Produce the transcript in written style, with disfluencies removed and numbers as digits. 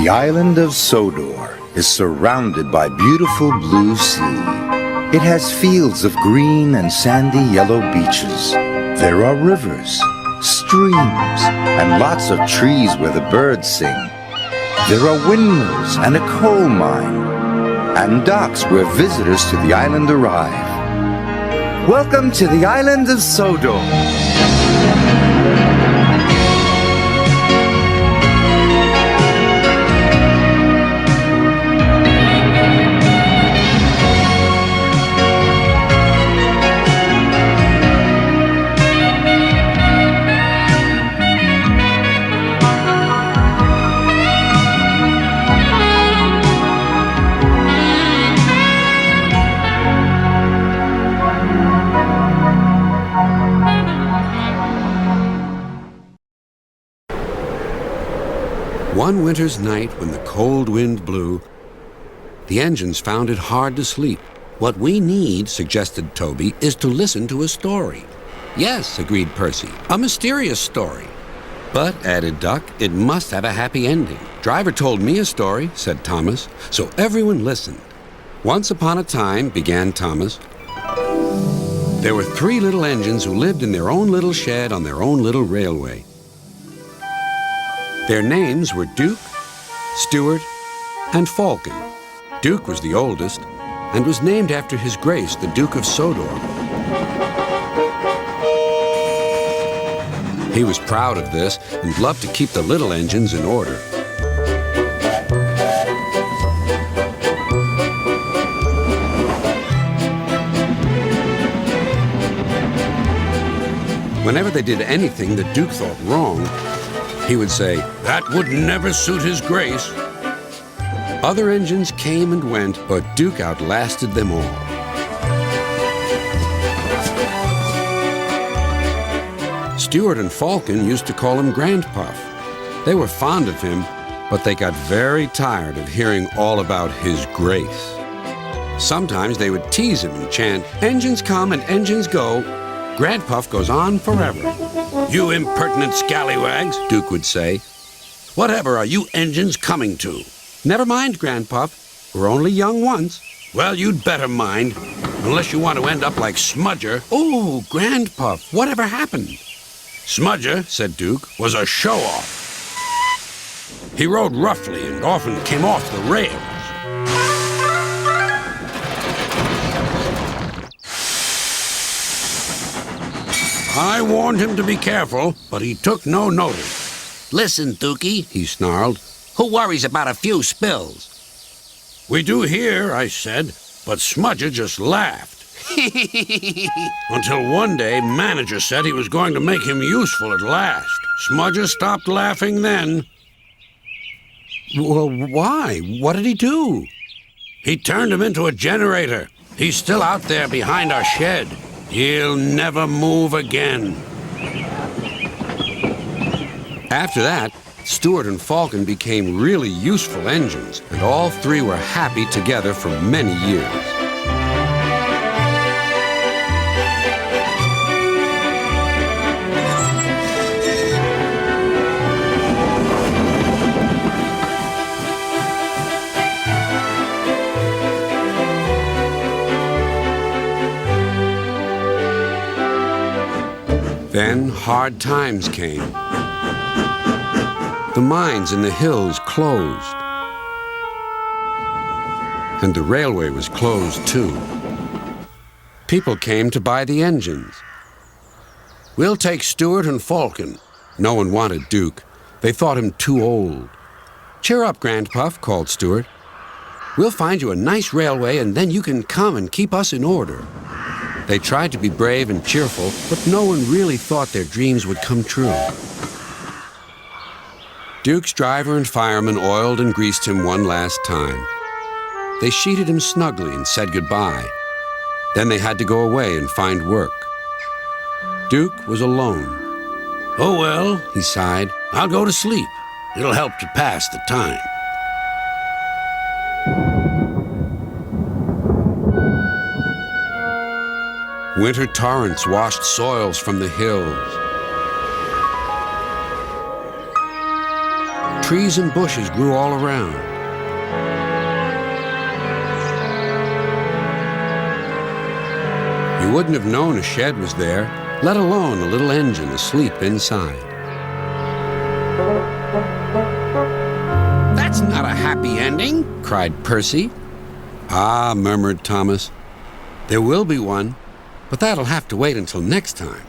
The island of Sodor is surrounded by beautiful blue sea. It has fields of green and sandy yellow beaches. There are rivers, streams, and lots of trees where the birds sing. There are windmills and a coal mine, and docks where visitors to the island arrive. Welcome to the island of Sodor. One winter's night when the cold wind blew, the engines found it hard to sleep. What we need, suggested Toby, is to listen to a story. Yes, agreed Percy, a mysterious story. But, added Duck, it must have a happy ending. Driver told me a story, said Thomas, so everyone listened. Once upon a time, began Thomas, there were 3 little engines who lived in their own little shed on their own little railway. Their names were Duke, Stuart, and Falcon. Duke was the oldest and was named after His Grace, the Duke of Sodor. He was proud of this and loved to keep the little engines in order. Whenever they did anything the Duke thought wrong, he would say, "That would never suit His Grace." Other engines came and went, but Duke outlasted them all. Stuart and Falcon used to call him Grandpuff. They were fond of him, but they got very tired of hearing all about His Grace. Sometimes they would tease him and chant, "Engines come and engines go. Grandpuff goes on forever." "You impertinent scallywags," Duke would say. "Whatever are you engines coming to?" "Never mind, Grandpuff. We're only young once." "Well, you'd better mind, unless you want to end up like Smudger." "Oh, Grandpuff, whatever happened?" "Smudger," said Duke, "was a show-off. He rode roughly and often came off the rails. I warned him to be careful, but he took no notice." "Listen, Dookie," he snarled. "Who worries about a few spills?" "We do here," I said, but Smudger just laughed. Until one day, manager said he was going to make him useful at last. Smudger stopped laughing then. "Well, why? What did he do?" "He turned him into a generator. He's still out there behind our shed. He'll never move again." After that, Stuart and Falcon became really useful engines, and all 3 were happy together for many years. Then hard times came. The mines in the hills closed, and the railway was closed too. People came to buy the engines. "We'll take Stuart and Falcon." No one wanted Duke. They thought him too old. "Cheer up, Grandpuff," called Stuart. "We'll find you a nice railway, and then you can come and keep us in order." They tried to be brave and cheerful, but no one really thought their dreams would come true. Duke's driver and fireman oiled and greased him one last time. They sheeted him snugly and said goodbye. Then they had to go away and find work. Duke was alone. "Oh well," he sighed, "I'll go to sleep. It'll help to pass the time." Winter torrents washed soils from the hills. Trees and bushes grew all around. You wouldn't have known a shed was there, let alone a little engine asleep inside. "That's not a happy ending," cried Percy. "Ah," murmured Thomas, "there will be one, but that'll have to wait until next time."